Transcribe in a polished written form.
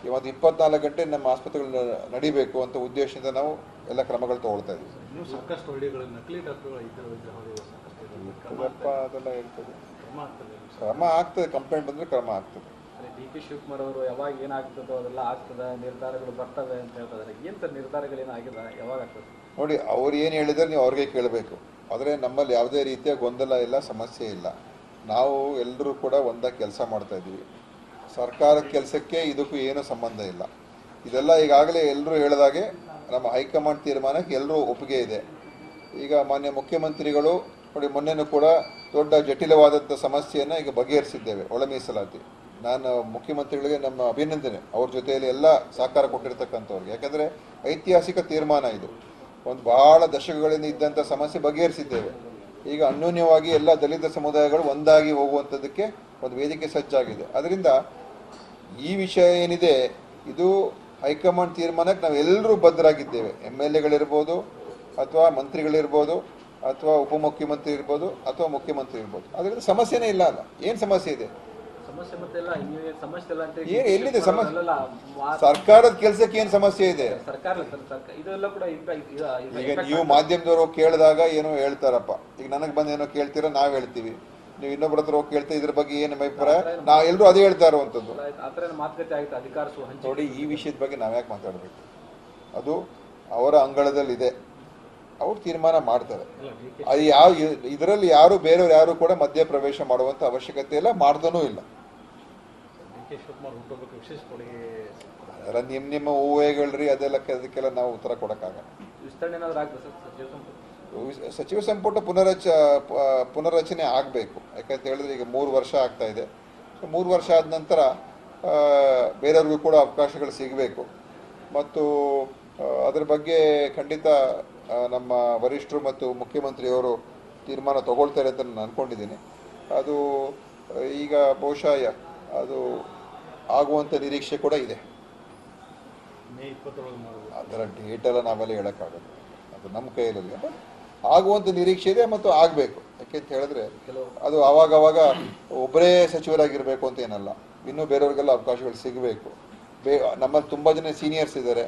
ಇವತ್ತು 24 ಗಂಟೆ ನಮ್ಮ ಆಸ್ಪತ್ರೆಗಳು ನಡಿಬೇಕು ಅಂತ ಉದ್ದೇಶದಿಂದ ನಾವು ಎಲ್ಲ ಕ್ರಮಗಳು ತಗೊಳ್ತಾ ಇದ್ದೀವಿ. ಇನ್ನೂ ಸಾಕಷ್ಟು ಹಳ್ಳಿಗಳಲ್ಲಿ ನಕಲಿ ಡಾಕ್ಟರ್ಗಳು ಅದೆಲ್ಲ ಹೇಳ್ತದೆ, ಕ್ರಮ ಆಗ್ತದೆ. ಕಂಪ್ಲೇಂಟ್ ಬಂದರೆ ಕ್ರಮ ಆಗ್ತದೆ. ಡಿ.ಕೆ. ಶಿವಕುಮಾರ್ ಅವರು ಯಾವಾಗ ಏನಾಗ್ತದೋ ಅದೆಲ್ಲ ಆಗ್ತದೆ, ನಿರ್ಧಾರಗಳು ಬರ್ತವೆ ಅಂತ ಹೇಳ್ತಾರೆ. ಏನು ಸರ್ ನಿರ್ಧಾರಗಳೇನಾಗಿದೆ, ಯಾವಾಗ ಆಗ್ತದೆ? ನೋಡಿ, ಅವ್ರು ಏನು ಹೇಳಿದ್ರೆ ನೀವು ಅವ್ರಿಗೆ ಕೇಳಬೇಕು. ಆದರೆ ನಮ್ಮಲ್ಲಿ ಯಾವುದೇ ರೀತಿಯ ಗೊಂದಲ ಇಲ್ಲ, ಸಮಸ್ಯೆ ಇಲ್ಲ. ನಾವು ಎಲ್ಲರೂ ಕೂಡ ಒಂದಾಗಿ ಕೆಲಸ ಮಾಡ್ತಾ ಇದ್ದೀವಿ. ಸರ್ಕಾರದ ಕೆಲಸಕ್ಕೆ ಇದಕ್ಕೂ ಏನೂ ಸಂಬಂಧ ಇಲ್ಲ. ಇದೆಲ್ಲ ಈಗಾಗಲೇ ಎಲ್ಲರೂ ಹೇಳಿದಾಗೆ ನಮ್ಮ ಹೈಕಮಾಂಡ್ ತೀರ್ಮಾನಕ್ಕೆ ಎಲ್ಲರೂ ಒಪ್ಪಿಗೆ ಇದೆ. ಈಗ ಮಾನ್ಯ ಮುಖ್ಯಮಂತ್ರಿಗಳು ನೋಡಿ, ಮೊನ್ನೆನೂ ಕೂಡ ದೊಡ್ಡ ಜಟಿಲವಾದಂಥ ಸಮಸ್ಯೆಯನ್ನು ಈಗ ಬಗೆಹರಿಸಿದ್ದೇವೆ, ಒಳ ಮೀಸಲಾತಿ. ನಾನು ಮುಖ್ಯಮಂತ್ರಿಗಳಿಗೆ ನಮ್ಮ ಅಭಿನಂದನೆ, ಅವ್ರ ಜೊತೆಯಲ್ಲಿ ಎಲ್ಲ ಸಹಕಾರ ಕೊಟ್ಟಿರ್ತಕ್ಕಂಥವ್ರಿಗೆ. ಯಾಕಂದರೆ ಐತಿಹಾಸಿಕ ತೀರ್ಮಾನ ಇದು. ಒಂದು ಭಾಳ ದಶಕಗಳಿಂದ ಇದ್ದಂಥ ಸಮಸ್ಯೆ ಬಗೆಹರಿಸಿದ್ದೇವೆ. ಈಗ ಅನ್ಯೋನ್ಯವಾಗಿ ಎಲ್ಲ ದಲಿತ ಸಮುದಾಯಗಳು ಒಂದಾಗಿ ಹೋಗುವಂಥದ್ದಕ್ಕೆ ಒಂದು ವೇದಿಕೆ ಸಜ್ಜಾಗಿದೆ. ಅದರಿಂದ ಈ ವಿಷಯ ಏನಿದೆ, ಇದು ಹೈಕಮಾಂಡ್ ತೀರ್ಮಾನಕ್ಕೆ ನಾವೆಲ್ಲರೂ ಬದ್ಧರಾಗಿದ್ದೇವೆ. MLAಗಳಿರ್ಬೋದು, ಅಥವಾ ಮಂತ್ರಿಗಳಿರ್ಬೋದು, ಅಥವಾ ಉಪಮುಖ್ಯಮಂತ್ರಿ ಇರ್ಬೋದು, ಅಥವಾ ಮುಖ್ಯಮಂತ್ರಿ ಇರ್ಬೋದು. ಅದರಿಂದ ಸಮಸ್ಯೆನೇ ಇಲ್ಲ ಅಲ್ಲ. ಏನು ಸಮಸ್ಯೆ ಇದೆ? ಏನು ಎಲ್ಲಿದೆ ಸಮಸ್ಯೆ? ಸರ್ಕಾರದ ಕೆಲಸಕ್ಕೆ ಏನು ಸಮಸ್ಯೆ ಇದೆ? ಈಗ ನೀವು ಮಾಧ್ಯಮದವರು ಕೇಳಿದಾಗ ಏನೋ ಹೇಳ್ತಾರಪ್ಪ. ಈಗ ನನಗೆ ಬಂದು ಏನೋ ಕೇಳ್ತೀರಾ, ನಾವು ಹೇಳ್ತೀವಿ. ನೀವು ಇನ್ನೊಬ್ಬರ ಹತ್ರ ಹೋಗಿ ಕೇಳ್ತಾ ಇದ್ರ ಬಗ್ಗೆ ಏನು ಅಭಿಪ್ರಾಯ, ನಾವು ಎಲ್ಲರೂ ಅದೇ ಹೇಳ್ತಾ ಇರುವಂಥದ್ದು. ನೋಡಿ, ಈ ವಿಷಯದ ಬಗ್ಗೆ ನಾವ್ಯಾಕೆ ಮಾತಾಡಬೇಕು? ಅದು ಅವರ ಅಂಗಳದಲ್ಲಿದೆ, ಅವ್ರು ತೀರ್ಮಾನ ಮಾಡ್ತಾರೆ. ಅದು ಇದರಲ್ಲಿ ಯಾರು ಬೇರೆಯವ್ರು ಯಾರು ಕೂಡ ಮಧ್ಯ ಪ್ರವೇಶ ಮಾಡುವಂಥ ಅವಶ್ಯಕತೆ ಇಲ್ಲ, ಮಾಡ್ದನೂ ಇಲ್ಲ. ಅದರ ನಿಮ್ಮ ಊಹೆಗಳ್ರಿ, ಅದಕ್ಕೆಲ್ಲ ನಾವು ಉತ್ತರ ಕೊಡೋಕ್ಕಾಗಲ್ಲ. ಸಚಿವ ಸಂಪುಟ ಪುನರ್ರಚನೆ ಆಗಬೇಕು. ಯಾಕಂತ ಹೇಳಿದ್ರೆ ಈಗ 3 ವರ್ಷ ಆಗ್ತಾ ಇದೆ. 3 ವರ್ಷ ಆದ ನಂತರ ಬೇರೆಯವ್ರಿಗೂ ಕೂಡ ಅವಕಾಶಗಳು ಸಿಗಬೇಕು. ಮತ್ತು ಅದರ ಬಗ್ಗೆ ಖಂಡಿತ ನಮ್ಮ ವರಿಷ್ಠರು ಮತ್ತು ಮುಖ್ಯಮಂತ್ರಿಯವರು ತೀರ್ಮಾನ ತಗೊಳ್ತಾರೆ ಅಂತ ನಾನು ಅಂದ್ಕೊಂಡಿದ್ದೀನಿ. ಅದು ಈಗ ಬಹುಶಃ ಅದು ಆಗುವಂಥ ನಿರೀಕ್ಷೆ ಕೂಡ ಇದೆ. ಅದರ ಡೇಟೆಲ್ಲ ನಾವೆಲ್ಲ ಹೇಳೋಕ್ಕಾಗಲ್ಲ, ಅದು ನಮ್ಮ ಕೈಯಲ್ಲಿ. ಆಗುವಂಥ ನಿರೀಕ್ಷೆ ಇದೆ ಮತ್ತು ಆಗಬೇಕು. ಯಾಕೆಂತ ಹೇಳಿದ್ರೆ ಅದು ಆವಾಗವಾಗ ಒಬ್ಬರೇ ಸಚಿವರಾಗಿರಬೇಕು ಅಂತ ಏನಲ್ಲ, ಇನ್ನೂ ಬೇರೆಯವ್ರಿಗೆಲ್ಲ ಅವಕಾಶಗಳು ಸಿಗಬೇಕು. ನಮ್ಮಲ್ಲಿ ತುಂಬ ಜನ ಸೀನಿಯರ್ಸ್ ಇದ್ದಾರೆ,